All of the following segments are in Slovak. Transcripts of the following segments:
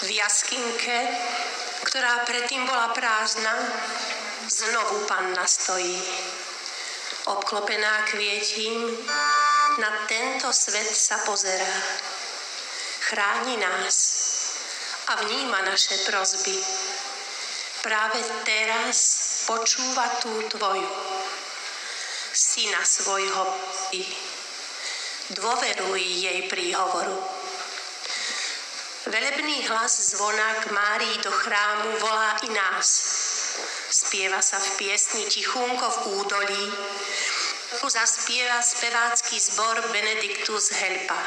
V jaskynke, ktorá predtým bola prázdna, znovu Panna stojí. Obklopená kvietím, na tento svet sa pozerá. Chráni nás a vníma naše prosby. Práve teraz počúva tú tvoju, syna svojho. Dôveruj jej príhovoru. Velebný hlas zvona k Márii do chrámu volá i nás. Spieva sa v piesni Tichúnko v údolí. Zaspieva spevácky zbor Benediktus Helpa.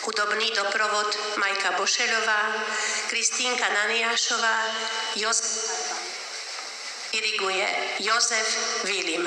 Hudobný doprovod Majka Bošeľová, Kristínka Naniášová, diriguje Jozef Vilim.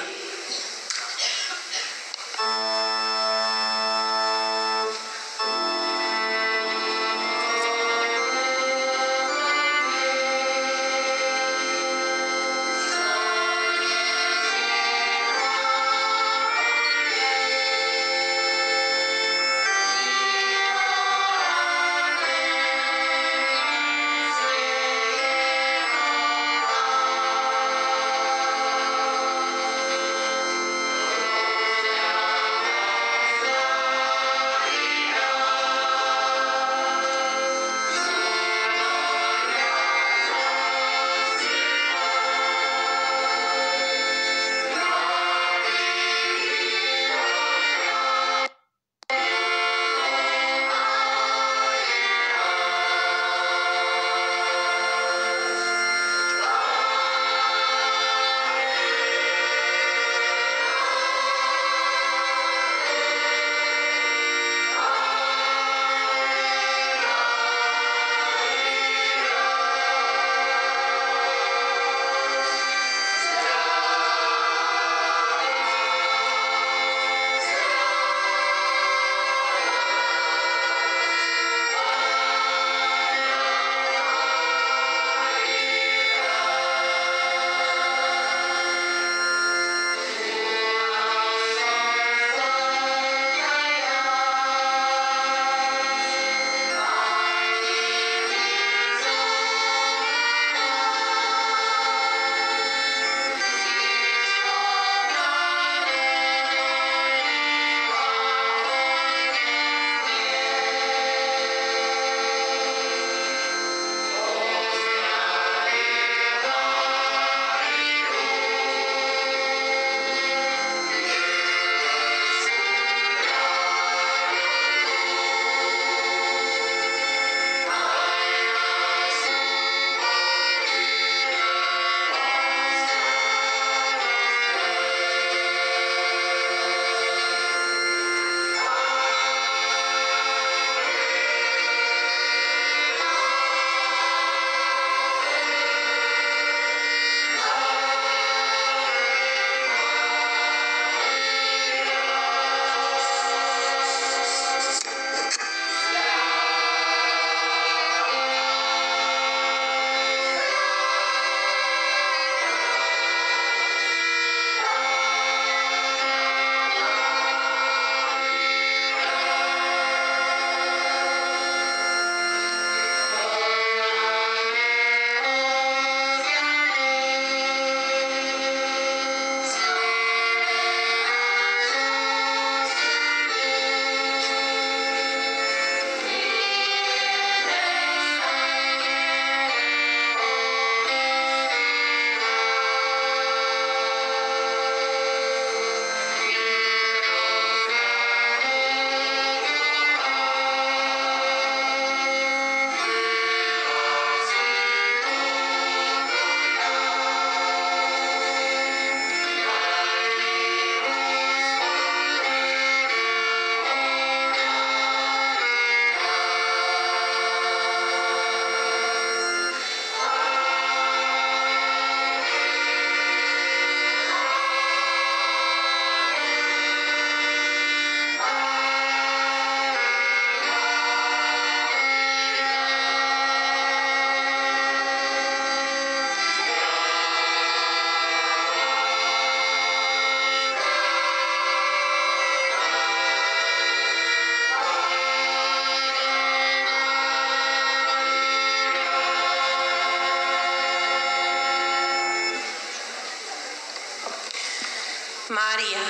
Mária,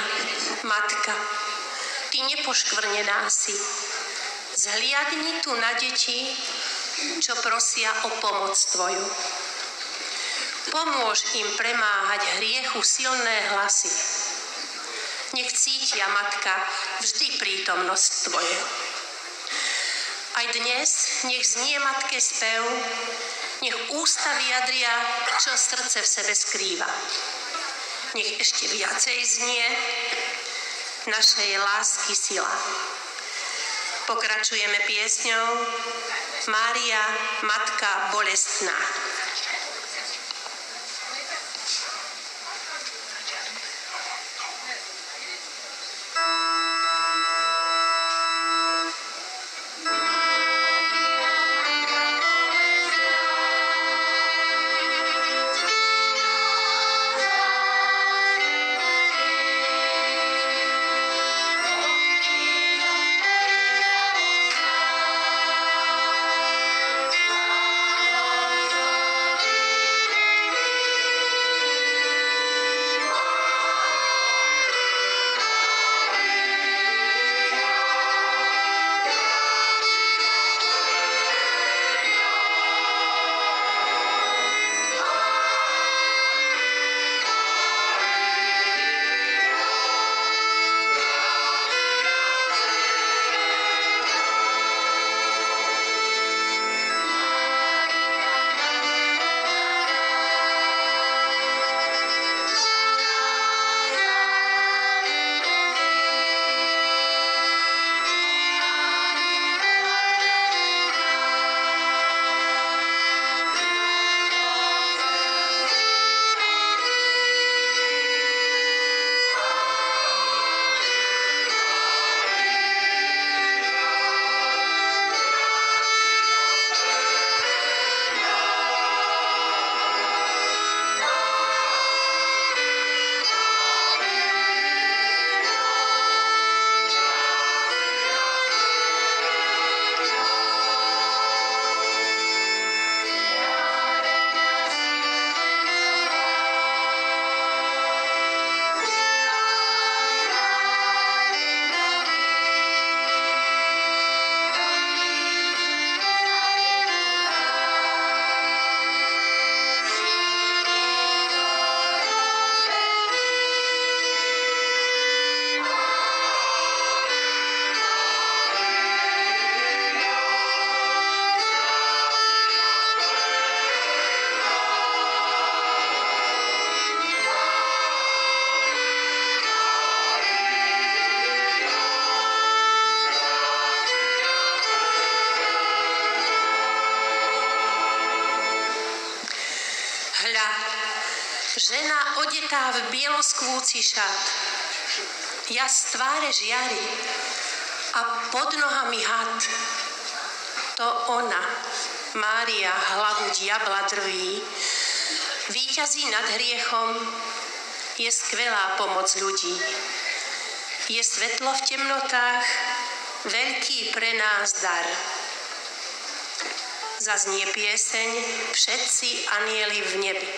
Matka, Ty nepoškvrnená si. Zhliadni tu na deti, čo prosia o pomoc Tvoju. Pomôž im premáhať hriechu silné hlasy. Nech cítia, Matka, vždy prítomnosť Tvoju. Aj dnes nech znie Matke spev, nech ústa vyjadria, čo srdce v sebe skrýva. Nech ešte viacej znie našej lásky sila. Pokračujeme piesňou Mária, Matka bolestná. Žena odetá v bieloskvúci šat, jas tváre žiari a pod nohami had. To ona, Mária, hlavu diabla drví, víťazí nad hriechom, je skvelá pomoc ľudí. Je svetlo v temnotách, veľký pre nás dar. Zaznie pieseň Všetci anjeli v nebi.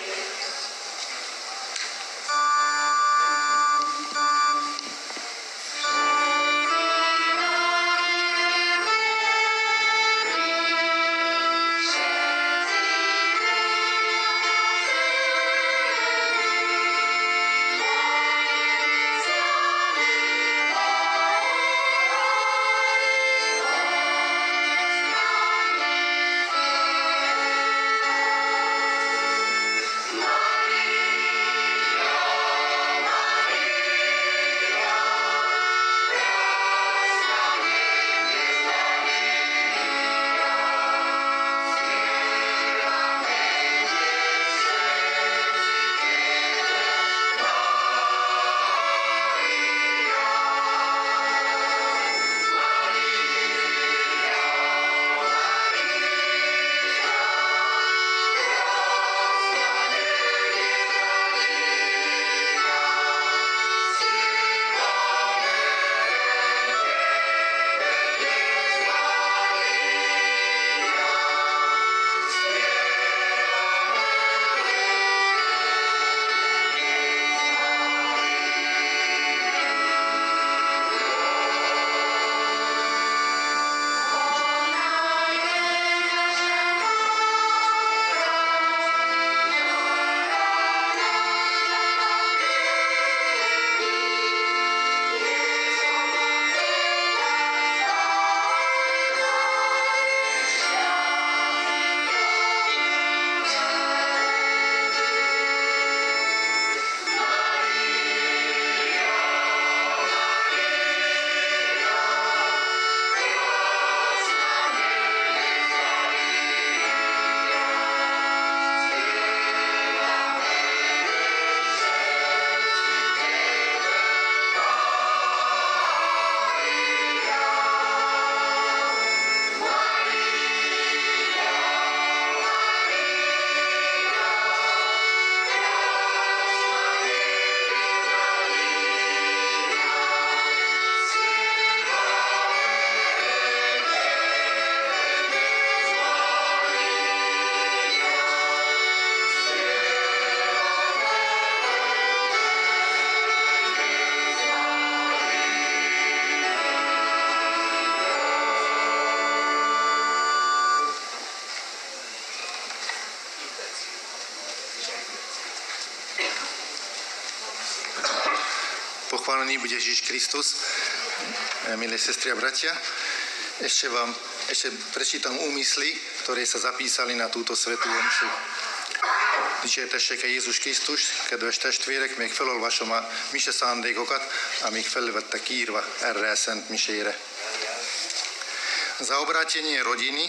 Mária, pochválený bude Ježiš Kristus. Milé sestry a bratia, ešte prečítam úmysly, ktoré sa zapísali na túto svätú omšu. Dicsértessék Jézus Krisztus, kedves testvérek, még felolvasom a mise szándékokat, amik fel lettek írva erre a szent misére. Za obrátenie rodiny,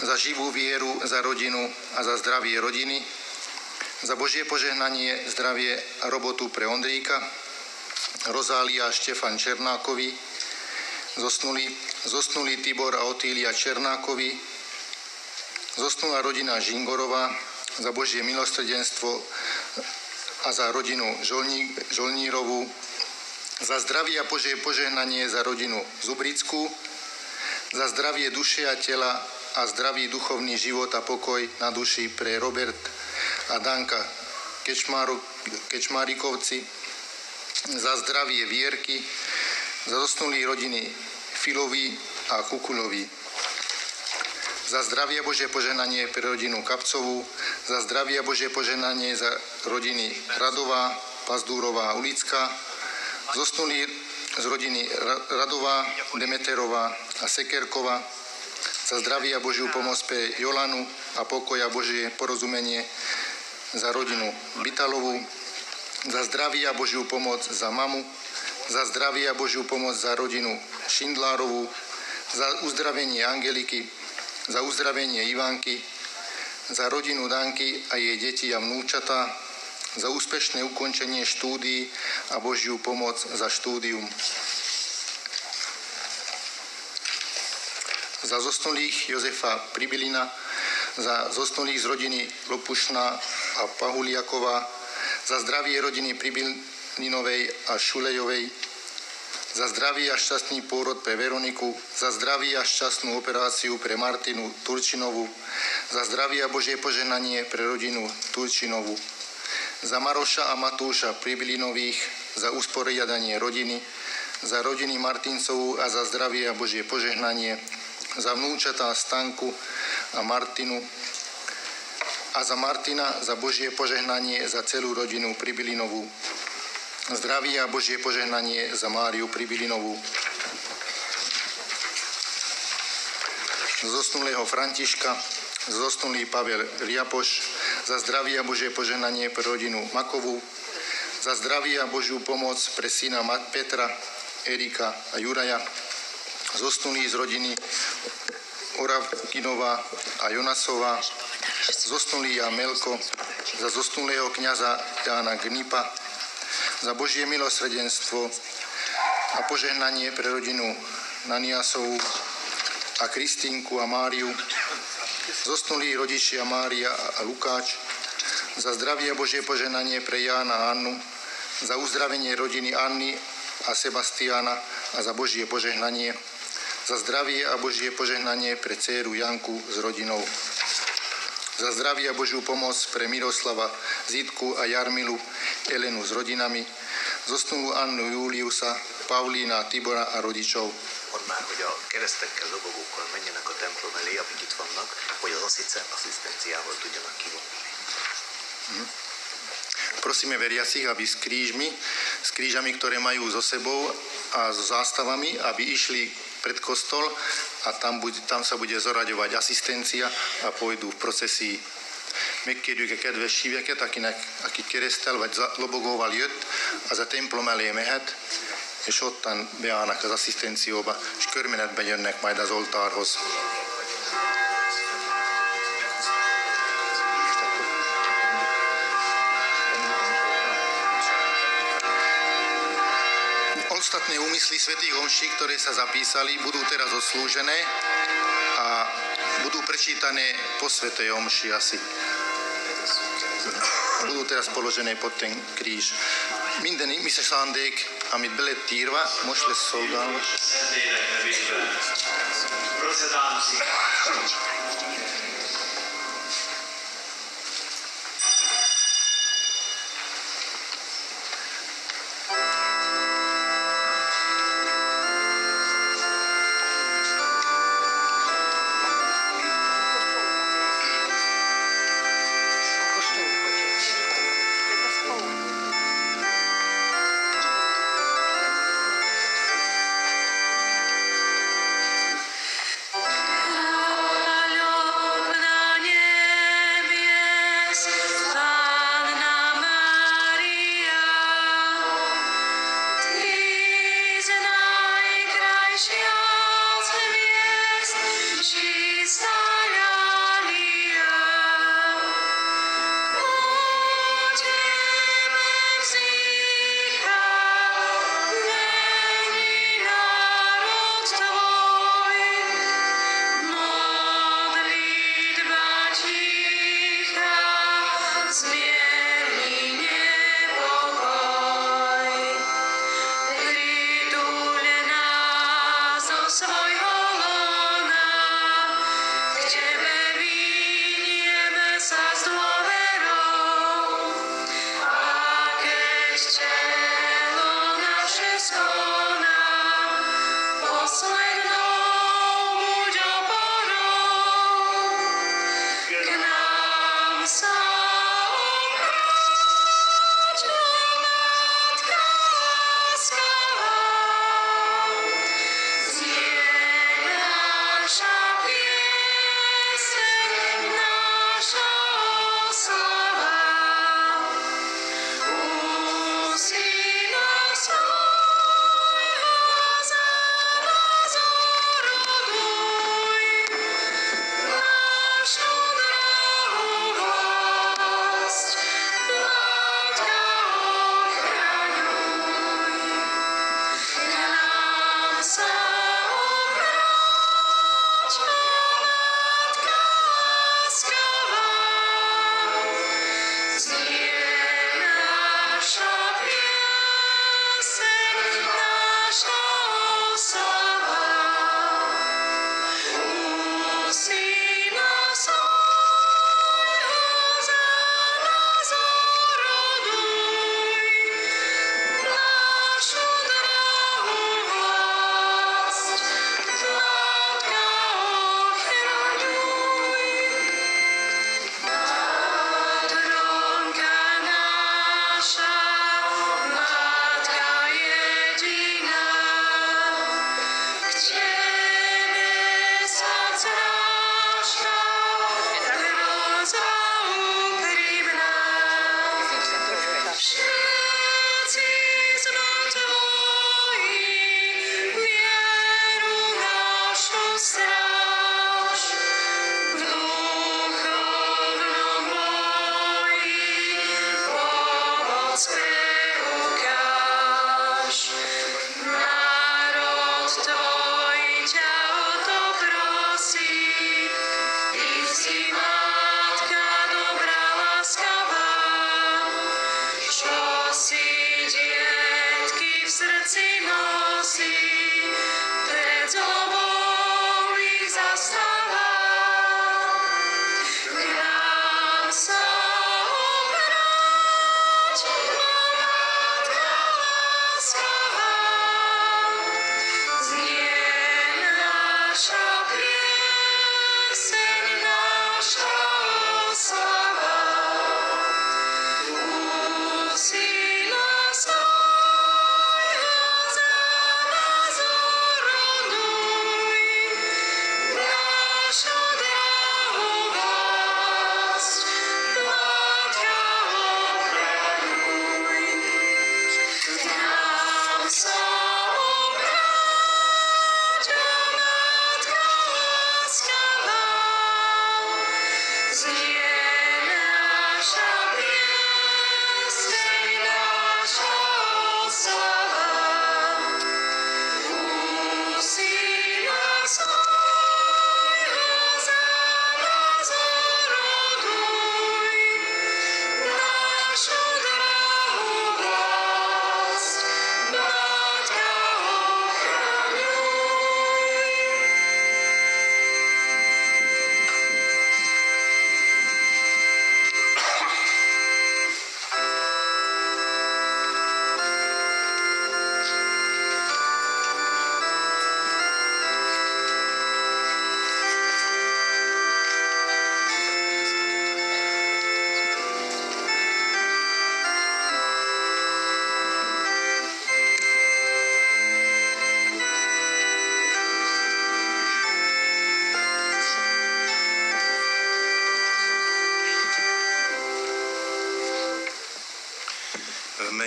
za živú vieru, za rodinu a za zdravie rodiny, za Božie požehnanie, zdravie a robotu pre Ondríka, Rozália a Štefan Černákovi, zosnulý Tibor a Otília Černákovi, zosnulá rodina Žingorová, za Božie milosrdenstvo a za rodinu Žolnírovú, za zdravie a Božie požehnanie za rodinu Zubrickú, za zdravie duše a tela a zdravý duchovný život a pokoj na duši pre Robert a Danka Kečmárikovci, za zdravie Vierky, za zosnulí rodiny Filovi a Kukulovi, za zdravie Božie požehnanie pre rodinu Kapcovú, za zdravie Božie požehnanie za rodiny Radová, Pazdúrová a Ulická, zosnulí z rodiny Radová, Demeterová a Sekerková, za zdravie a Božiu pomoc pre Jolanu a pokoj a Božie porozumenie za rodinu Bitalovú, za zdravie a Božiu pomoc za mamu, za zdravie a Božiu pomoc za rodinu Šindlárovú, za uzdravenie Angeliky, za uzdravenie Ivanky, za rodinu Danky a jej deti a vnúčatá, za úspešné ukončenie štúdií a Božiu pomoc za štúdium. Za zosnulých Jozefa Pribilina, za zosnulých z rodiny Lopušná a Pahuliaková, za zdravie rodiny Pribilinovej a Šulejovej, za zdravý a šťastný pôrod pre Veroniku, za zdravý a šťastnú operáciu pre Martinu Turčinovu, za zdravie a Božie požehnanie pre rodinu Turčinovu, za Maroša a Matúša Pribilinových, za usporiadanie rodiny, za rodiny Martincovú a za zdravie a Božie požehnanie, za vnúčatá Stanku a Martinu a za Martina za Božie požehnanie za celú rodinu Pribilinovú. Zdravie a Božie požehnanie za Máriu Pribilinovú. Zosnulého Františka, zosnulý Pavel Riapoš, za zdravie a Božie požehnanie pre rodinu Makovú, za zdravie a Božiu pomoc pre syna Petra, Erika a Juraja, zosnulý z rodiny Oravkinová a Jonasová, zosnulý Melko, za zosnulého kňaza Jána Gnipa, za Božie milosrdenstvo a požehnanie pre rodinu Naniasovú a Kristínku a Máriu, zosnulí rodičia Mária a Lukáč, za zdravie a Božie požehnanie pre Jána a Annu, za uzdravenie rodiny Anny a Sebastiána a za Božie požehnanie, za zdravie a Božie požehnanie pre dcéru Janku s rodinou, za zdravie a Božiu pomoc pre Miroslava, Zitku a Jarmilu, Elenu s rodinami, zosnulú Annu Júliusa, Paulína, Tibora a rodičov. Mondd már, hogy a keresztekkel, dobogókkal menjenek a templom elé, akik itt vannak, hogy az asszisztenciával tudjanak kivonulni. Prosíme veriacich, aby s krížami, ktoré majú so sebou a so zástavami, aby išli pred kostol a tam sa bude zoraďovať asszisztencia a pôjdu v procesii. Megkérjük a kedves szíveket, aki keresztel vagy lobogóval jött, az a templom elé mehet, és ottan beállnak az asszisztencióba, és körmenetben jönnek majd az oltárhoz. Ostatné úmysly svätých omší, ktoré sa zapísali, budú teraz odslúžené a budú prečítané po svätej omši asi. Budú teraz položené pod ten kríž. Minden mise szándék, amit be lett írva, most lesz szolgálva.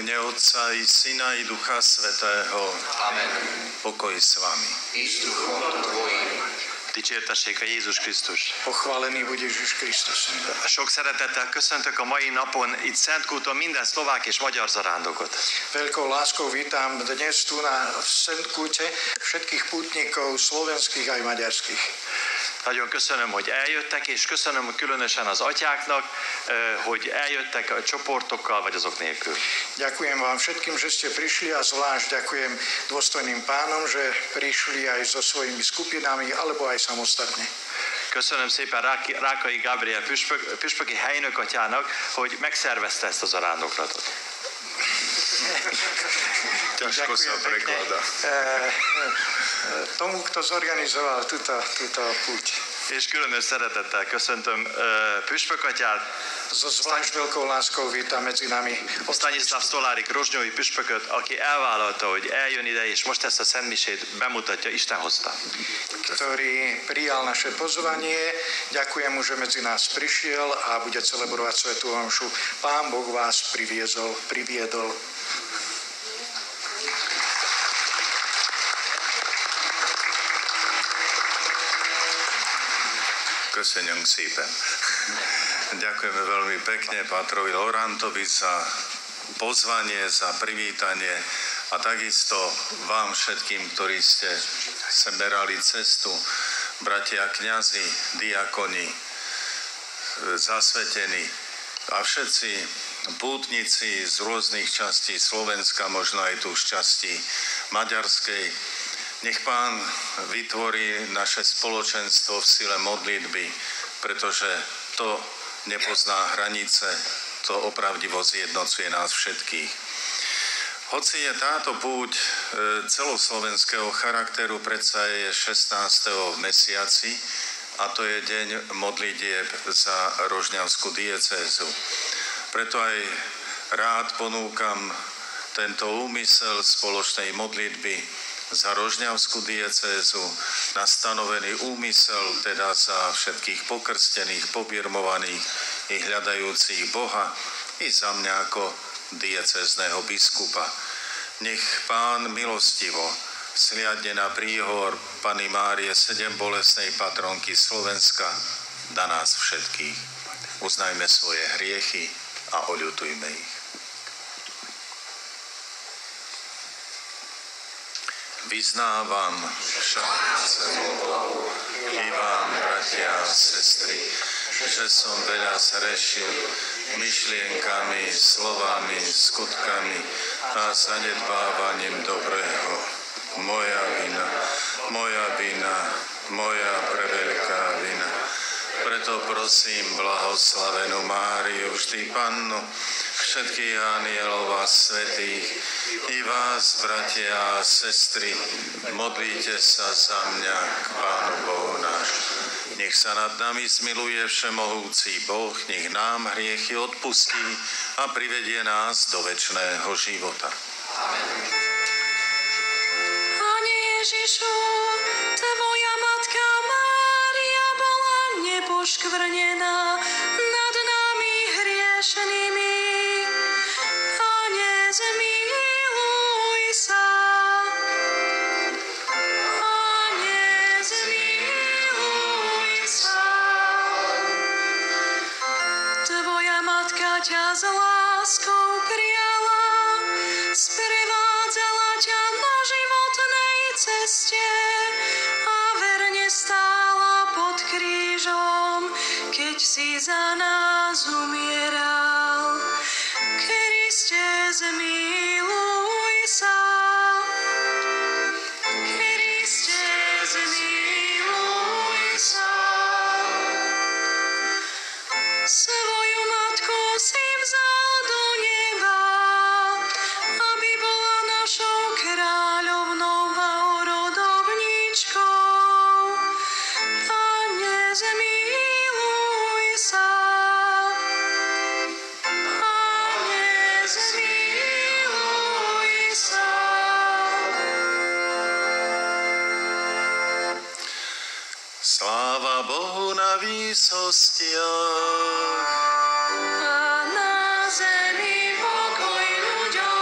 mene Otca i Syna i Ducha Svätého. Amen. Pokoj s vami. I s duchom tvojim. Dicsértessék a Jézus Krisztus. Pochválený buď Ježiš Kristus. Sok szeretettel köszöntök a mai napon itt Szentkúton minden szlovák és magyar zarándokot. Veľkou láskou vítam dnes tu na Szentkúte všetkých pútnikov slovenských aj maďarských. Nagyon köszönöm, hogy eljöttek, és köszönöm különösen az atyáknak, hogy eljöttek a csoportokkal, vagy azok nélkül. Ďakujem vám všetkým, že ste prišli a zvlášť ďakujem dôstojným pánom, že prišli aj so svojimi skupinami alebo aj samostatne. Köszönöm szépen Rákai Gabriel püspöki helynök atyának, hogy megszervezte ezt a zarándoklatot. Ťažko sa prekladá. Tomu, kto zorganizoval túto púť. És különös szeretettel köszöntöm püspök atyát, So zvlášť veľkou láskou vítam medzi nami Stanislav Stolárik rozsnyói püspököt, aki elvállalta, hogy eljön ide, és most ezt a szentmisét bemutatja, Isten hozta. ktorý prijal naše pozvanie. Ďakujem mu, že medzi nás prišiel a bude celebrovať svätú omšu. Pán Boh vás priviedol. Köszönjünk szépen. Ďakujeme veľmi pekne Pátrovi Lorantovi za pozvanie, za privítanie a takisto vám všetkým, ktorí ste seberali cestu, bratia kňazi, diakoni, zasvetení a všetci pútnici z rôznych častí Slovenska, možno aj tu z časti maďarskej. Nech Pán vytvorí naše spoločenstvo v sile modlitby, pretože to nepozná hranice, to opravdivo zjednocuje nás všetkých. Hoci je táto púť celoslovenského charakteru, predsa je 16. v mesiaci a to je deň modlitieb za rožňavskú diecézu. Preto aj rád ponúkam tento úmysel spoločnej modlitby za rožňavskú diecézu, na stanovený úmysel, teda za všetkých pokrstených, pobirmovaných i hľadajúcich Boha, i za mňa ako diecézneho biskupa. Nech Pán milostivo sliadne na príhor Panny Márie, 7 bolestnej patronky Slovenska, na nás všetkých. Uznajme svoje hriechy a oľutujme ich. Vyznávam všemohúcemu Bohu i vám, bratia a sestry, že som veľa zhrešil myšlienkami, slovami, skutkami a zanedbávaním dobrého. Moja vina, moja preveľká vina. Preto prosím blahoslavenú Máriu, vždy Pannu, všetkých anielov a svätých, i vás, bratia a sestry, modlite sa za mňa k Pánu Bohu nášu. Nech sa nad nami zmiluje všemohúci Boh, nech nám hriechy odpustí a privedie nás do večného života. Amen. Pane Ježišu, Tvoja matka Mária bola nepoškvrnená nad nami hriešnými. Pane, zmiluj sa. Pane, zmiluj sa. Tvoja matka ťa s láskou prijala, sprevádzala ťa na životnej ceste a verne stála pod krížom, keď si za nás umieral. Kriste, zmiluj sa. Kriste, zmiluj sa. Svoju matku si vzal do neba, aby bola našou kráľovnou a orodovníčkou. Pane, zmiluj sa. Pane, zmiluj sa. Sláva Bohu na výsostiach. A na zemi pokoj ľuďom.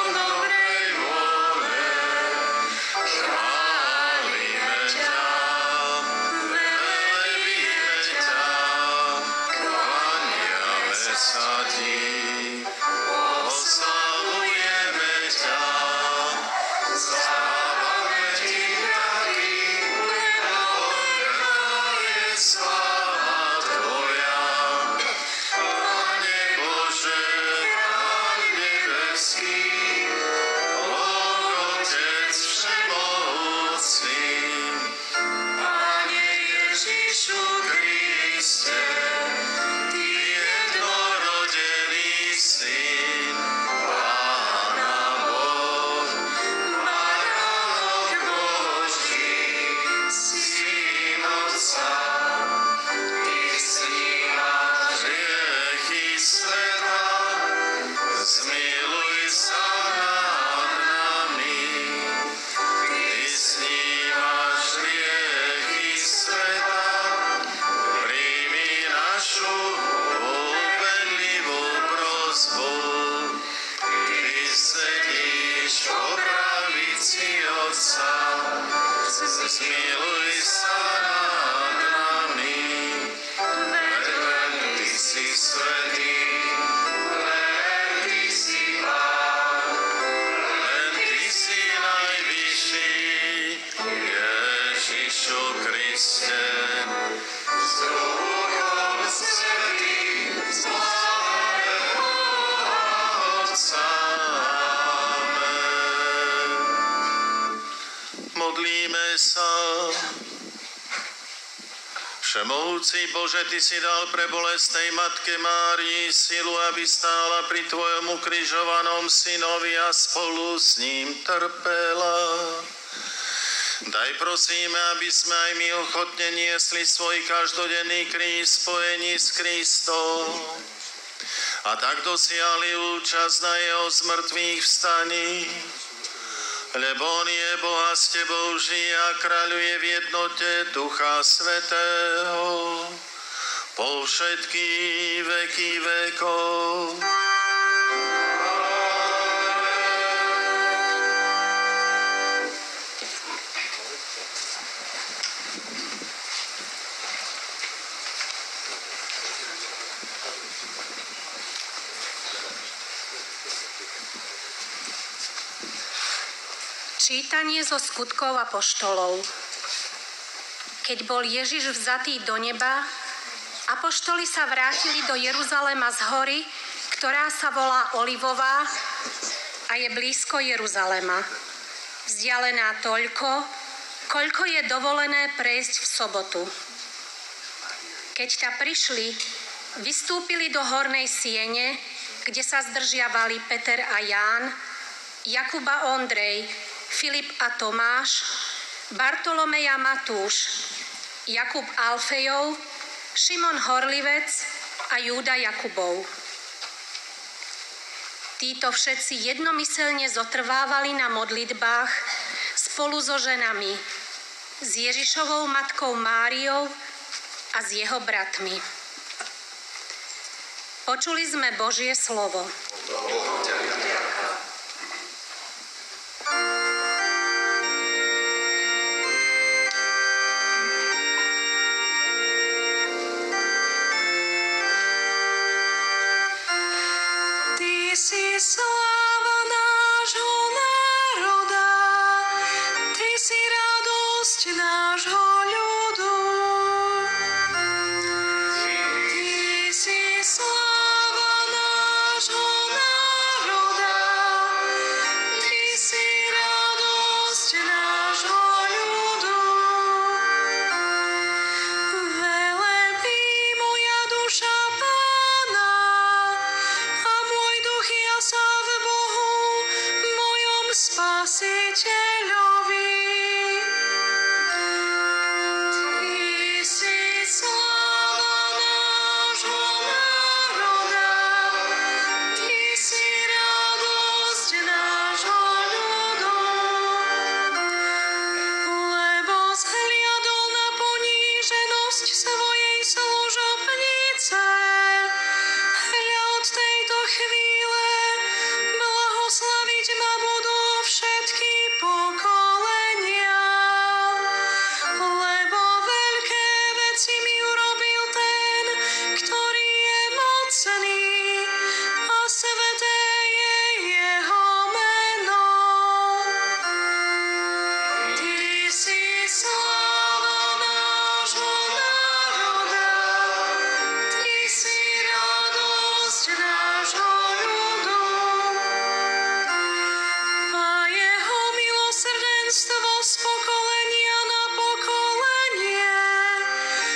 Všemohúci Bože, Ty si dal pre bolestnej Matke Márii silu, aby stála pri Tvojom ukrižovanom synovi a spolu s ním trpela. Daj prosíme, aby sme aj my ochotne niesli svoj každodenný kríž v spojení s Kristom a tak dosiahli účasť na jeho zmrtvých vstaní. Lebo on je Boh a s Tebou žije a kráľuje v jednote Ducha Svätého po všetky veky vekov. Čítanie zo skutkov apoštolov. Keď bol Ježiš vzatý do neba, apoštoli sa vrátili do Jeruzalema z hory, ktorá sa volá Olivová a je blízko Jeruzalema. Vzdialená toľko, koľko je dovolené prejsť v sobotu. Keď tam prišli, vystúpili do hornej siene, kde sa zdržiavali Peter a Ján, Jakub a Ondrej, Filip a Tomáš, Bartolomej a Matúš, Jakub Alfejov, Šimon Horlivec a Júda Jakubov. Títo všetci jednomyselne zotrvávali na modlitbách spolu so ženami, s Ježišovou matkou Máriou a s jeho bratmi. Počuli sme Božie slovo. Sláva nášho národa, Ty si radosť nášho ľudu. Ty si sláva nášho národa, Ty si radosť nášho ľudu. Velebí moja duša Pána, a môj duch jasá v Bohu, mojom Spasiteľovi. Ty si sláva nášho národa, Ty si radosť nášho ľudu. Lebo zhliadol na poníženosť svojej služobnice, hľa od tejto chvíle blahoslaviť ma budú všetky pokolenia. Lebo veľké veci mi urobil ten, ktorý je mocný, a sveté je jeho meno. Ty si sláva nášho národa, Ty si radosť nášho ľudu. A jeho milosrdenstvo z pokolenia na pokolenie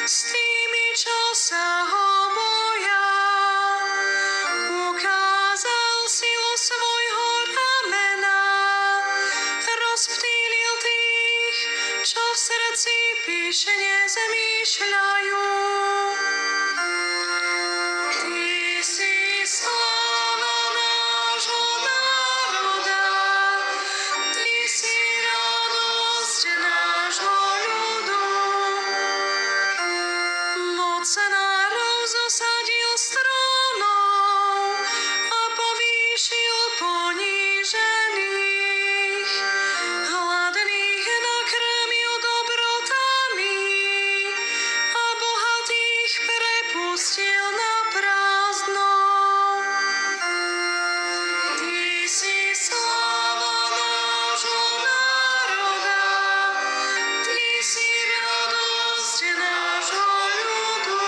s tými, čo sa ho boja. Ukázal silu svojho ramena, rozptýlil tých, čo v srdci pyšne zmýšľajú. Ty si sláva nášho národa, Ty si radosť nášho ľudu. Mocnárov zosadil z trónov a povýšil ponížených. Hladných nakrmil dobrotami a bohatých prepustil na prázdno. Ty si sláva nášho národa, Ty si radosť nášho ľudu.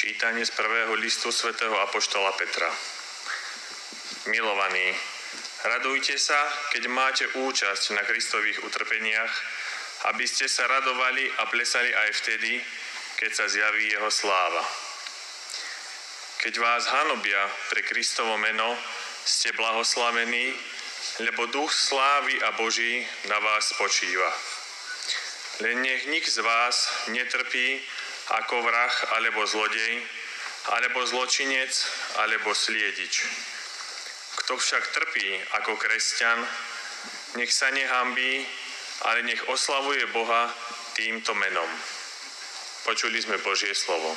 Čítanie z prvého listu svätého apoštola Petra. Milovaní, radujte sa, keď máte účasť na Kristových utrpeniach, aby ste sa radovali a plesali aj vtedy, keď sa zjaví jeho sláva. Keď vás hanobia pre Kristovo meno, ste blahoslavení, lebo duch slávy a Boží na vás spočíva. Len nech nik z vás netrpí ako vrah alebo zlodej, alebo zločinec, alebo sliedič. Kto však trpí ako kresťan, nech sa nehanbí, ale nech oslavuje Boha týmto menom. Počuli sme Božie slovo.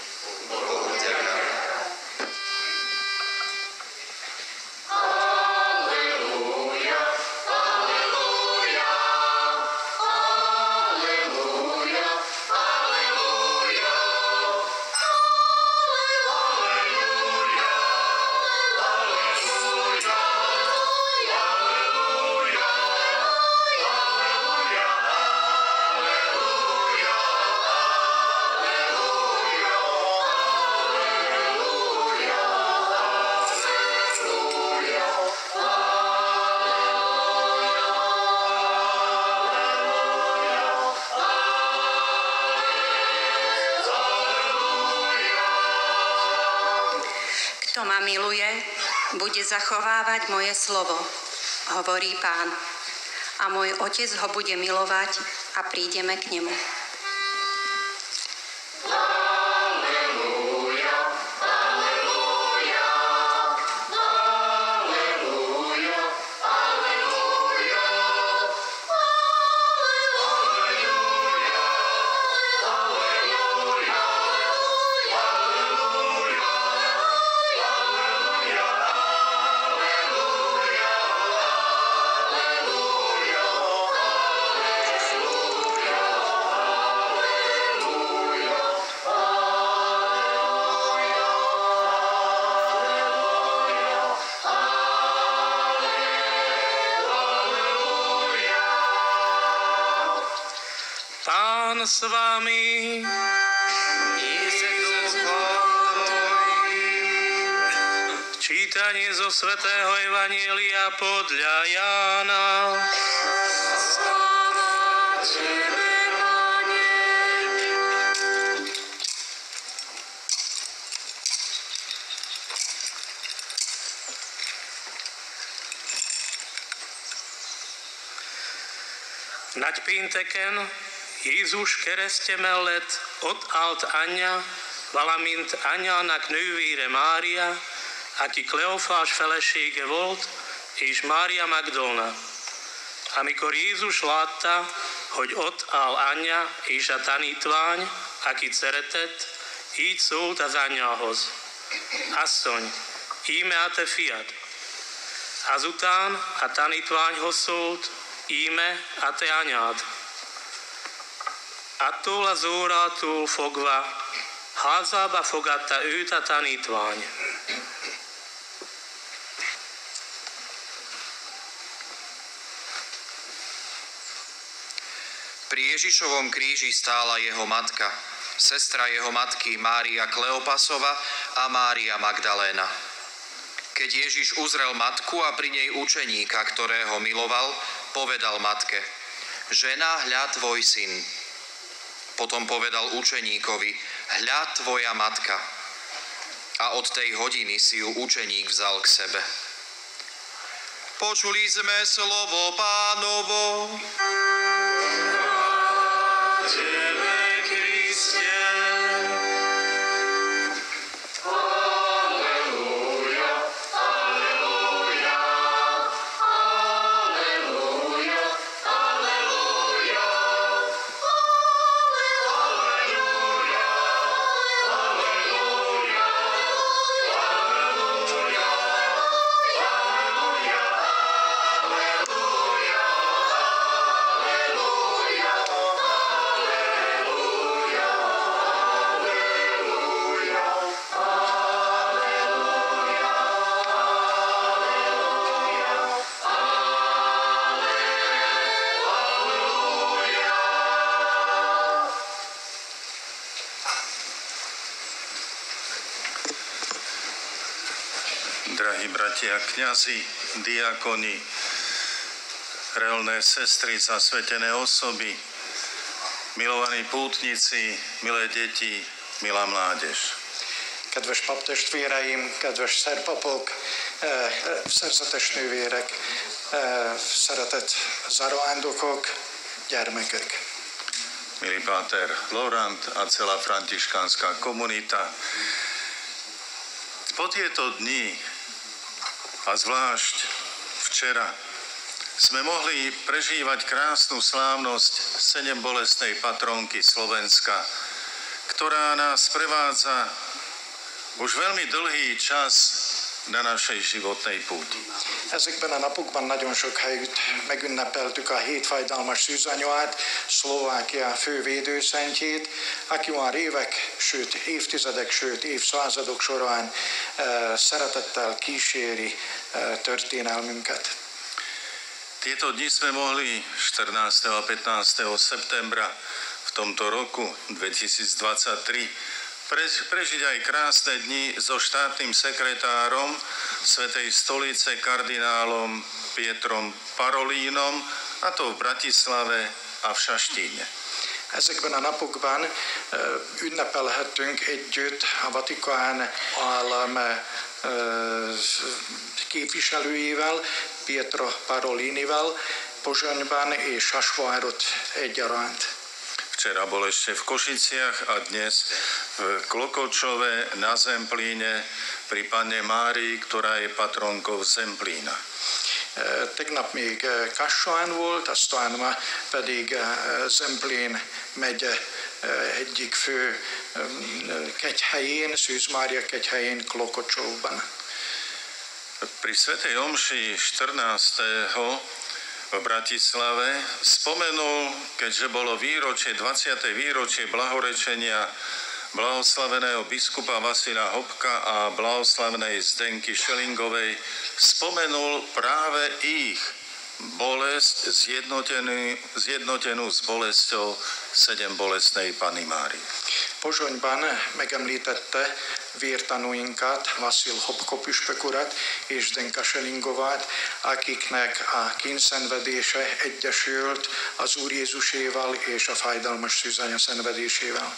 Kto ma miluje, bude zachovávať moje slovo, hovorí Pán. A môj Otec ho bude milovať a prídeme k nemu. Pán s vami. Čítanie zo svätého Evanjelia podľa Jána. Sláva Tebe, Pane. Naď pinteken Jézus keresztje mellett ott állt anyja, valamint anyjának nővére Mária, aki Kleofás felesége volt, és Mária Magdolna. Amikor Jézus látta, hogy ott áll anyja és a tanítvány, akit szeretett, így szólt az anyjához. Asszony, íme a te fiad. Azután a tanítványhoz szólt, íme a te anyád. Attól az órától fogva házába fogadta őt a tanítvány. Pri Ježišovom kríži stála jeho matka, sestra jeho matky Mária Kleopasova a Mária Magdaléna. Keď Ježiš uzrel matku a pri nej učeníka, ktorého miloval, povedal matke: Žena, hľa tvoj syn. Potom povedal učeníkovi: Hľa tvoja matka. A od tej hodiny si ju učeník vzal k sebe. Počuli sme slovo Pánovo. Tebe, Kriste. drahí bratia, kňazi, diakoni, reholné sestry, zasvetené osoby, milovaní pútnici, milé deti, milá mládež. Kedves paptestvéreim, kedves szerpapok, szerzetes nővérek, szeretett zarándokok, gyermekek. Milý páter Laurent a celá františkánska komunita, po tieto dni a zvlášť včera sme mohli prežívať krásnu slávnosť sedembolestnej patronky Slovenska, ktorá nás prevádza už veľmi dlhý čas na našej životnej púti. Ezekben a napokban nagyon sok helyütt megünnepeltük a hétfájdalmas szűzanyóát, Szlovákia fő védőszentjét, aki már évek, sőt évtizedek, sőt évszázadok során szeretettel kíséri történelmünket. Tieto dni sme mohli 14. a 15. septembra v tomto roku 2023 prežiť aj krásne dni so štátnym sekretárom Svätej stolice kardinálom Pietrom Parolínom, a to v Bratislave a v Šaštíne. Ezekben a napokban ünnepelhettünk együtt a Vatikán állam képviselőjével, Pietro Parolinivel, Pozsonyban és Sasvárot egyaránt. Včera bol ešte v Košiciach a dnes v Klokočove na Zemplíne pri Panne Márii, ktorá je patronkou Zemplína. Tegnap még Kassán volt, aztán ma pedig Zemplén megye egyik fő kegyhelyén, Szűz Mária kegyhelyén, Klokocsovban. Pri svätej omši 14. v Bratislave spomenul, keďže bolo 20. výročie blahorečenia blahoslaveného biskupa Vasila Hopka a blahoslavenej Zdenky Šelingovej, spomenul práve ich bolesť zjednotenú s bolesťou sedembolestnej Panny Márie. Pozsonyban megemlítette vértanúinkat, Vasil Hopko püspök urat és Zdenka Šelingovát, akiknek a kínszenvedése egyesült az Úr Jézuséval és a fájdalmas szűzanya szenvedésével.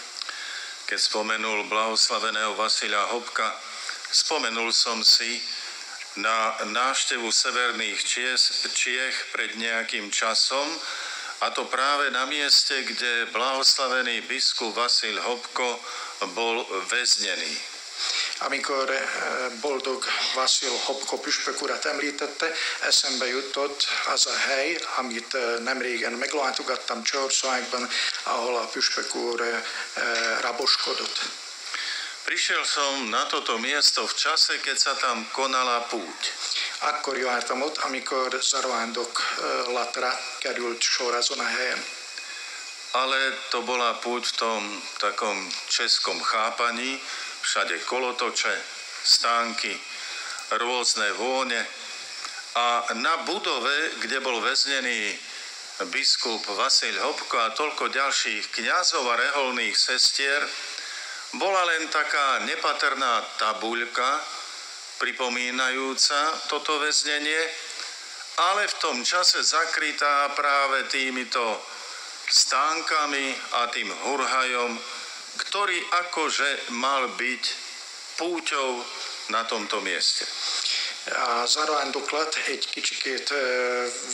Keď spomenul blahoslaveného Vasila Hopka, spomenul som si na návštevu severných Čiech pred nejakým časom, a to práve na mieste, kde blahoslavený biskup Vasil Hopko bol väznený. Amikor boldog Vasil Hopko püspök urat említette, eszembe jutott az a hely, amit nemrégen meglátogattam Csehországban, ahol a püspök úr raboskodott. Prišiel som na toto miesto v čase, keď sa tam konala púť. Akkor jártam ott, amikor zarándoklatra került sor azon a helyen. Ale to bola púť v tom takom českom chápaní, všade kolotoče, stánky, rôzne vône. A na budove, kde bol väznený biskup Vasil Hopko a toľko ďalších kňazov a reholných sestier, bola len taká nepatrná tabuľka, pripomínajúca toto väznenie, ale v tom čase zakrytá práve týmito stánkami a tým hurhajom, ktorý akože mal byť púťou na tomto mieste. A zarándoklat egy kicsikét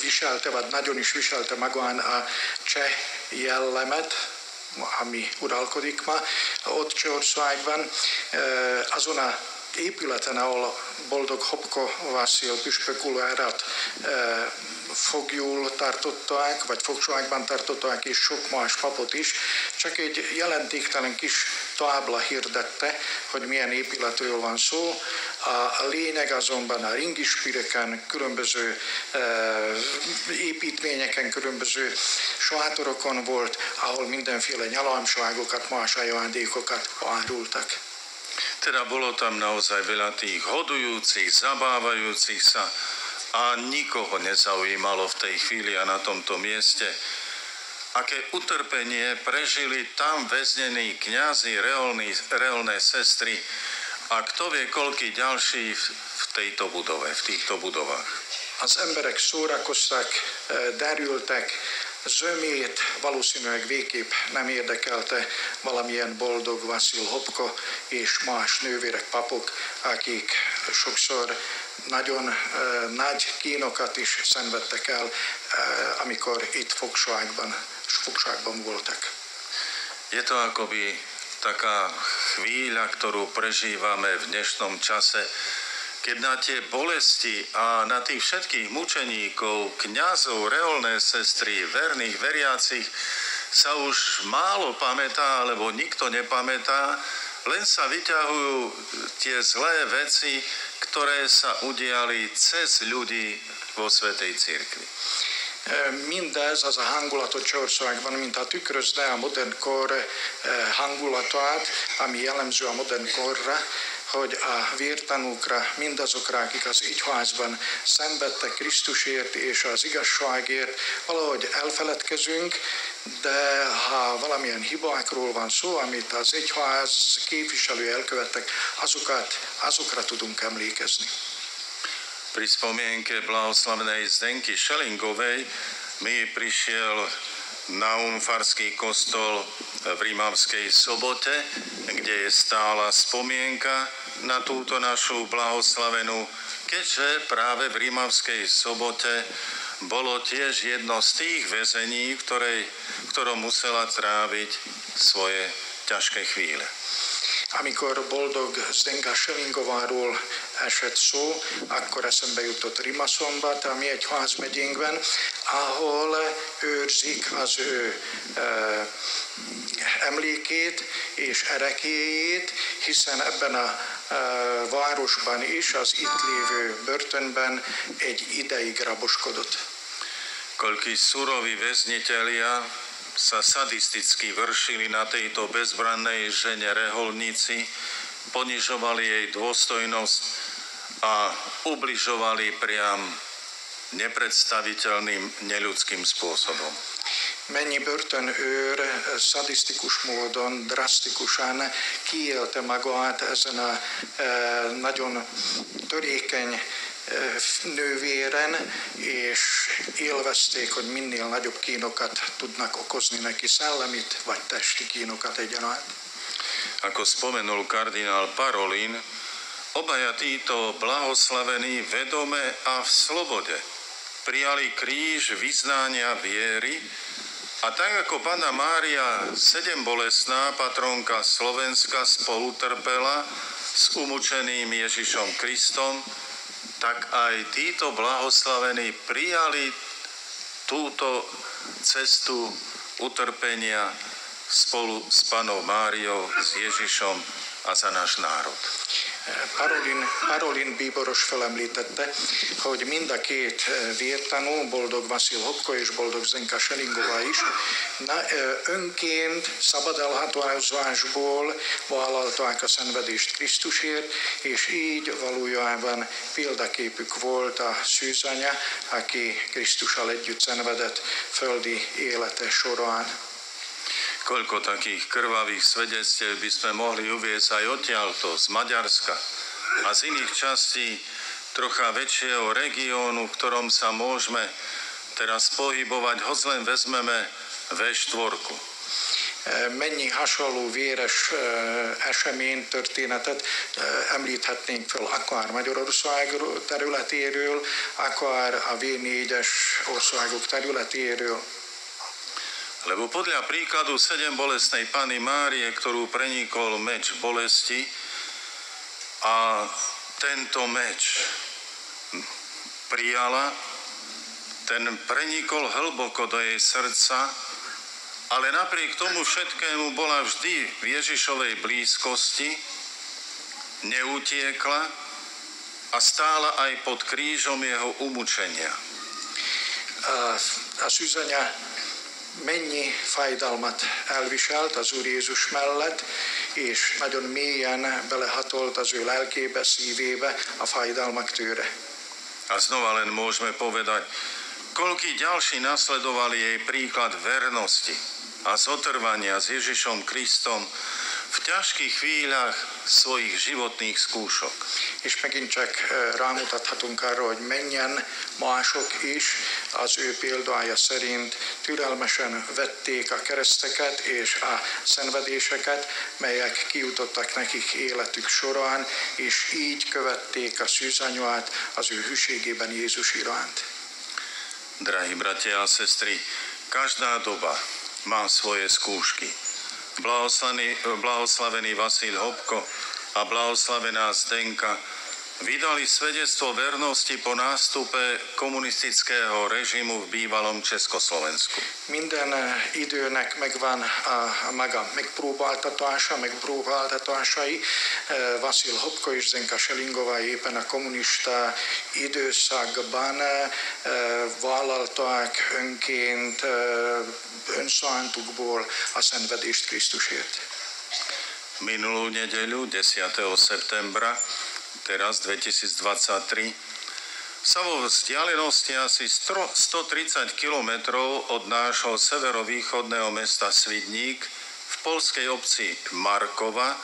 viselte, vagy nagyon is viselte magán a cseh jellemet, ami uralkodik ma ott Csehországban, azon a épületen, ahol boldog Hopko Vasil püspök urat fogjul tartották, vagy fogságban tartották, és sok más papot is, csak egy jelentéktelen kis tábla hirdette, hogy milyen épületről van szó. A lényeg azonban a ringispireken, különböző építményeken, különböző sátorokon volt, ahol mindenféle nyalámságokat, más ajándékokat árultak. Teda bolo tam naozaj veľa tých hodujúcich, zabávajúcich sa a nikoho nezaujímalo v tej chvíli a na tomto mieste, aké utrpenie prežili tam väznení kňazi, reholné sestry A kto vie, koľký ďalší v tejto budove, v týchto budovách. Az emberek szórakoztak, derültek, zömét valószínűleg végképp nem érdekelte valamilyen boldog Vasil Hopko és más nővérek, papok, akik sokszor nagyon nagy kínokat is szenvedtek el, amikor itt fogságban voltak. Je to akoby taká chvíľa, ktorú prežívame v dnešnom čase, keď na tie bolesti a na tých všetkých mučeníkov, kňazov, reholné sestry, verných, veriacich sa už málo pamätá, alebo nikto nepamätá, len sa vyťahujú tie zlé veci, ktoré sa udiali cez ľudí vo Svätej Cirkvi. Mindez, az a hangulat a Csországban, mintha tükrözne a modern kor hangulatát, ami jellemző a modern korra, hogy a vértanúkra, mindazokra, akik az egyházban szenvedtek Krisztusért és az igazságért, valahogy elfeledkezünk, de ha valamilyen hibákról van szó, amit az egyház képviselői elkövettek, azokra tudunk emlékezni. Pri spomienke blahoslavenej Zdenky Šelingovej mi prišiel Naum farský kostol v Rímavskej Sobote, kde je stála spomienka na túto našu blahoslavenú, keďže práve v Rímavskej Sobote bolo tiež jedno z tých väzení, v ktorom musela tráviť svoje ťažké chvíle. Amikor boldog Zdenka Šelingováról esett szó, akkor eszembe jutott Rimaszombat, ami egy házmegyénkben, ahol őrzik az ő emlékét és erekéjét, hiszen ebben a városban is, az itt lévő börtönben egy ideig raboskodott. Koľkí suroví väznitelia sa sadisticky vršili na tejto bezbrannej žene reholnici, ponižovali jej dôstojnosť a ubližovali priam nepredstaviteľným neľudským spôsobom. Mennyi börtönőr szadisztikus módon, drasztikusan kiélte magát ezen a nagyon törékeny nővéren, és élvezték, hogy minél nagyobb kínokat tudnak okozni neki, szellemit vagy testi kínokat egyaránt. Ako spomenul kardinál Parolin, obaja títo blahoslavení vedome a v slobode prijali kríž vyznania viery a tak ako Panna Mária sedembolestná patronka Slovenska spolutrpela s umučeným Ježišom Kristom, tak aj títo blahoslavení prijali túto cestu utrpenia spolu s Pannou Máriou, s Ježišom a za náš národ. Parolin bíboros felemlítette, hogy mind a két vértanú, boldog Vasil Hopko és boldog Zdenka Šelingová is, önként szabad elhatározásból vállalták a szenvedést Krisztusért, és így valójában példaképük volt a szűzanya, aki Krisztussal együtt szenvedett földi élete során. Koľko takých krvavých svedectiev by sme mohli uviesť aj odtiaľto, z Maďarska a z iných častí trocha väčšieho regiónu, v ktorom sa môžeme teraz pohybovať, hoď len vezmeme V4. Mennyi hasonló véres esemény, történetet említhetnénk föl akár Magyarország területéről, akár a V4-es országok területéről. Lebo podľa príkladu sedembolestnej Panny Márie, ktorú prenikol meč bolesti, a tento meč prijala, ten prenikol hlboko do jej srdca, ale napriek tomu všetkému bola vždy v Ježišovej blízkosti, neutiekla a stála aj pod krížom jeho umučenia. A szűzanya mennyi fájdalmat elviselt az Úr Jézus mellett, és nagyon mélyen belehatolt az ő lelkébe, szívébe a fájdalmak tőre. A znova len môžeme povedať, koľkí ďalší nasledovali jej príklad vernosti a zotrvania s Ježišom Kristom v v ťažkých chvíľach svojich životných skúšok. És megint csak rámutathatunk arra, hogy menjen mások is az ő példája szerint türelmesen vették a kereszteket és a szenvedéseket, melyek kijutottak nekik életük során, és így követték a szűzanyvát az ő hűségében Jézus iránt. Drahí bratia a sestry, každá doba má svoje skúšky. Blahoslavený Vasil Hopko a blahoslavená Zdenka vydali svedectvo vernosti po nástupe komunistického režimu v bývalom Československu. Minden időnek megvan a maga megpróbáltatásai. Vasil Hopko és Zdenka Selingová éppen a kommunista időszakban vállalták önként, önszántukból a szenvedést Krisztusért. Minulú nedeľu, 10. septembra, teraz 2023, sa vo vzdialenosti asi 130 kilometrov od nášho severovýchodného mesta Svidník v poľskej obci Markova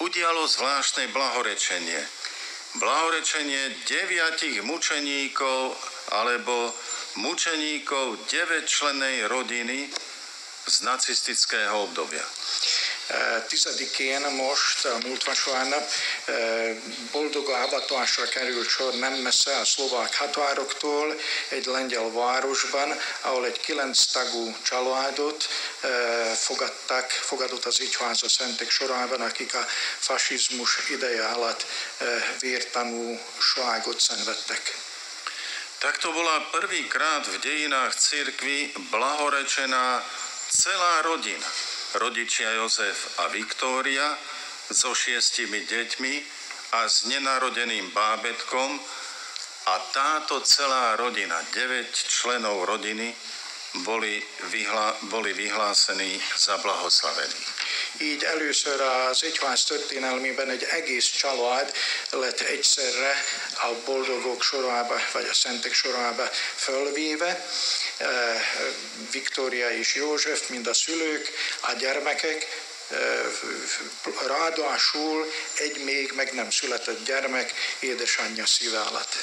udialo zvláštne blahorečenie. Blahorečenie 9 mučeníkov alebo mučeníkov 9-člennej rodiny z nacistického obdobia. 10-én most, a múlt vasárnap boldog avatásra került sor nem messze a szlovák határoktól, egy lengyel városban, ahol egy 9 tagú családot fogadott az egyháza szentek sorában, akik a fasizmus ideje alatt vértanúságot szenvedtek. Takto bola prvýkrát v dejinách cirkvi blahorečená celá rodina. Rodičia Jozef a Viktória so 6 deťmi a s nenarodeným bábätkom, a táto celá rodina, 9 členov rodiny, boli vyhlásení za blahoslavených. Így először az egyház történelmében egy egész család lett egyszerre a boldogok sorába, vagy a szentek sorába fölvéve. Viktória és József, mind a szülők, a gyermekek, ráadásul egy még meg nem született gyermek édesanyja szíve alatt.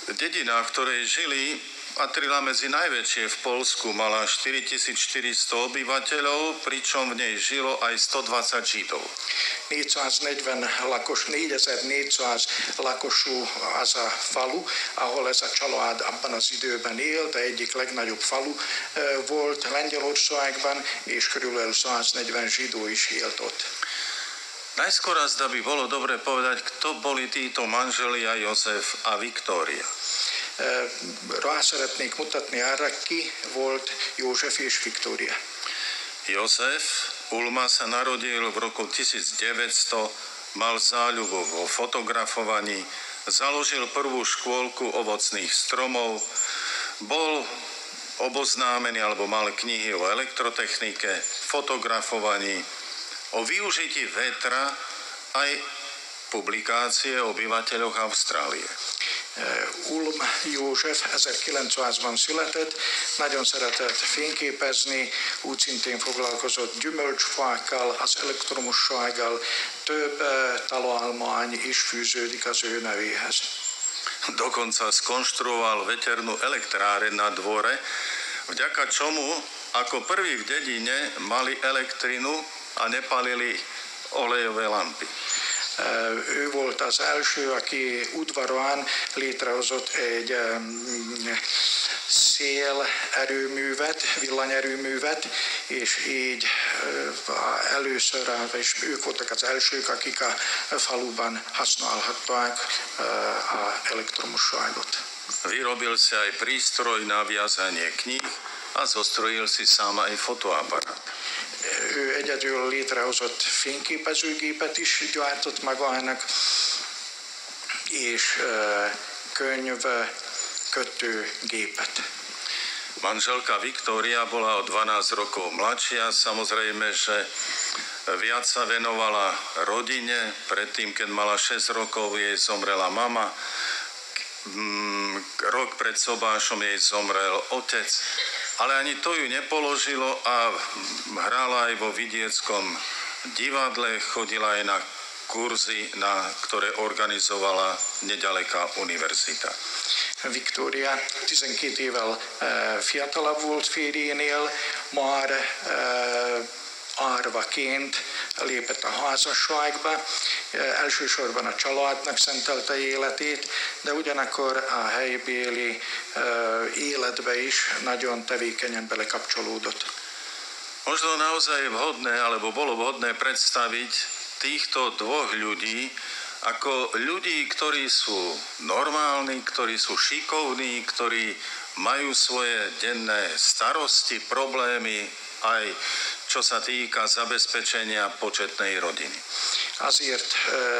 Dedina, v ktorej žili, patrila medzi najväčšie v Poľsku, mala 4400 obyvateľov, pričom v nej žilo aj 120 Židov. 4400 lakosú az a falu, ahol ez a család abban az időben élt, egyik legnagyobb falu volt Lengyelországban, és körülbelül 140 zsidó is élt ott. Najskôr azda by bolo dobre povedať, kto boli títo manželia Jozef a Viktória. Rá szeretnék mutatni arra, ki volt József és Viktória. Jozef Ulma sa narodil v roku 1900, mal záľubu vo fotografovaní, založil prvú škôlku ovocných stromov, bol oboznámený alebo mal knihy o elektrotechnike, fotografovaní, o využití vetra, aj publikácie o obyvateľoch Austrálie. Ulm József 1900-ban született, nagyon szeretett fényképezni, úgy szintén foglalkozott gyümölcsfákkal, az elektromossággal, több találmány is fűződik az ő nevéhez. Dokonca skonštruoval veternú elektráreň na dvore, vďaka čomu ako prvý v dedine mali elektrinu a nepalili olejové lampy. Ő volt az első, aki udvarán létrehozott egy szélerőművet, villanyerőművet, és így először, és ők voltak az elsők, akik a faluban használhatták a elektromosságot. Vyrobil si aj prístroj na viazanie kníh a zostrojil si sám aj fotoaparát. Ő egyedül létrehozott fényképezőgépet is gyártott magának, és könyvkötőgépet. Manželka Viktória bola o 12 rokov mladšia, samozrejme, že viac sa venovala rodine. Predtým, keď mala 6 rokov, jej zomrela mama. Rok pred sobášom jej zomrel otec. ale ani to ju nepoložilo a hrala aj vo vidieckom divadle, chodila aj na kurzy, ktoré organizovala nedaleká univerzita. Viktória 12 évvel fiatalabb volt férjénél, már árvaként lépett a házasságba, elsősorban a családnak szentelte életét, de ugyanakkor a helybéli életbe is nagyon tevékenyen belekapcsolódott. Možno naozaj je vhodné, alebo bolo vhodné predstaviť týchto dvoch ľudí ako ľudí, ktorí sú normálni, ktorí sú šikovní, ktorí majú svoje denné starosti, problémy, aj čo sa týka zabezpečenia početnej rodiny. Azért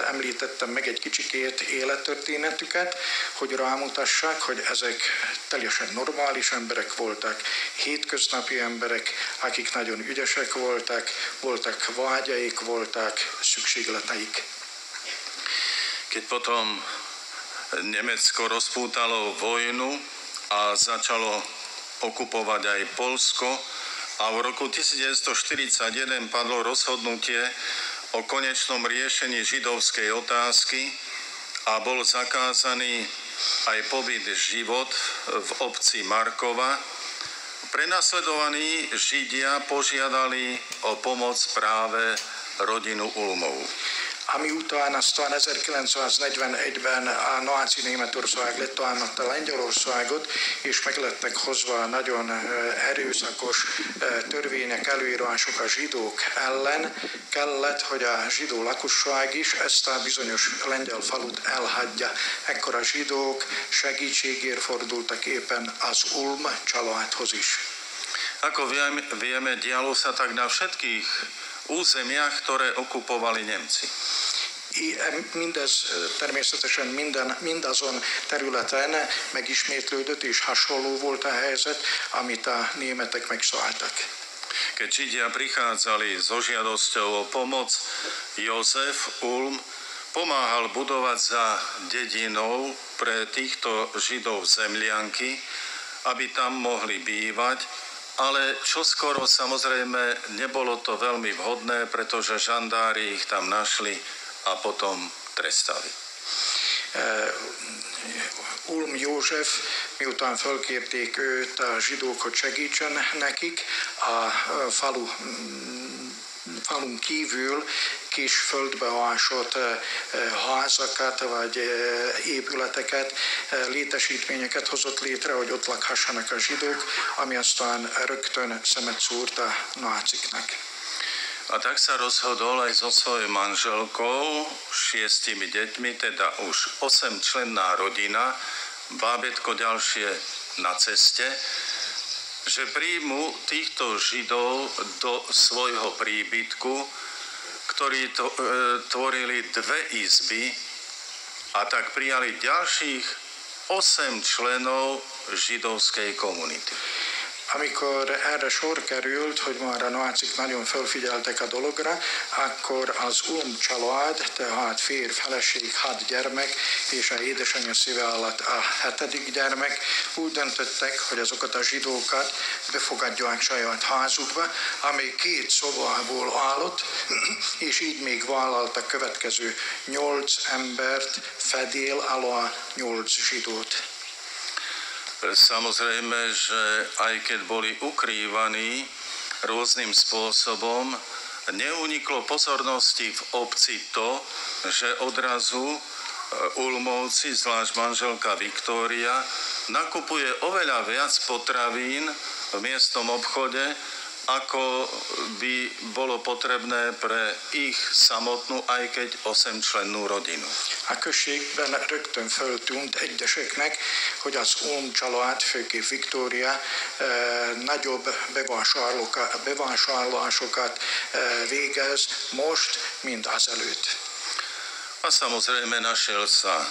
említettem meg egy kicsikét élettörténetüket, hogy rámutassak, hogy ezek teljesen normális emberek voltak, hétköznapi emberek, akik nagyon ügyesek voltak vágyaik, voltak szükségleteik. Keď potom Nemecko rozpútalo vojnu a začalo okupovať aj Poľsko a v roku 1941 padlo rozhodnutie o konečnom riešení židovskej otázky a bol zakázaný aj pobyt život v obci Markova. Prenasledovaní Židia požiadali o pomoc práve rodinu Ulmovú. Ami után aztán 1941-ben a náci Németország letámadta Lengyelországot, és meglettek hozva nagyon erőszakos törvények, előírások a zsidók ellen, kellett, hogy a zsidó lakosság is ezt a bizonyos lengyel falut elhagyja. Ekkor a zsidók segítségért fordultak éppen az Ulm családhoz is. Ako vieme, dialo sa tak na všetkých územiach, ktoré okupovali Nemci. Mindez természetesen mindazon területen megismétlődött, és hasonló volt a helyzet, amit a németek megszálltak. Keď Židia prichádzali so žiadosťou o pomoc, Jozef Ulm pomáhal budovať za dedinou pre týchto Židov zemlianky, aby tam mohli bývať, ale čoskoro samozrejme nebolo to veľmi vhodné, pretože žandári ich tam našli a potom trestali. Ulm József, miután fölkérték őt a zsidók, hogy segítsen nekik, a falun kívül kis földbeásott házakat vagy épületeket, létesítményeket hozott létre, hogy ott lakhassanak a zsidók, ami aztán rögtön szemet szúrt a náciknak. A tak sa rozhodol aj so svojou manželkou, 6 deťmi, teda už 8-členná rodina, bábätko ďalšie na ceste, že príjmu týchto Židov do svojho príbytku, ktorí tvorili 2 izby, a tak prijali ďalších 8 členov židovskej komunity. Amikor erre sor került, hogy már a nácik nagyon felfigyeltek a dologra, akkor az Ulm család, tehát férj, feleség, 6 gyermek, és a édesanyja szíve alatt a 7. gyermek úgy döntöttek, hogy azokat a zsidókat befogadják saját házukba, amely 2 szobából állott, és így még vállaltak következő 8 embert, fedél alá 8 zsidót. Samozrejme, že aj keď boli ukrývaní rôznym spôsobom, neuniklo pozornosti v obci to, že odrazu Ulmovci, zvlášť manželka Viktória, nakupuje oveľa viac potravín v miestnom obchode, ako by bolo potrebné pre ich samotnú, aj keď 8-člennú rodinu. A községben rögtön föltűnt egyeseknek, hogy az Ulm család, főképp Viktória nagyobb bevásárlásokat végez most, mint azelőtt. A samozrejme našiel sa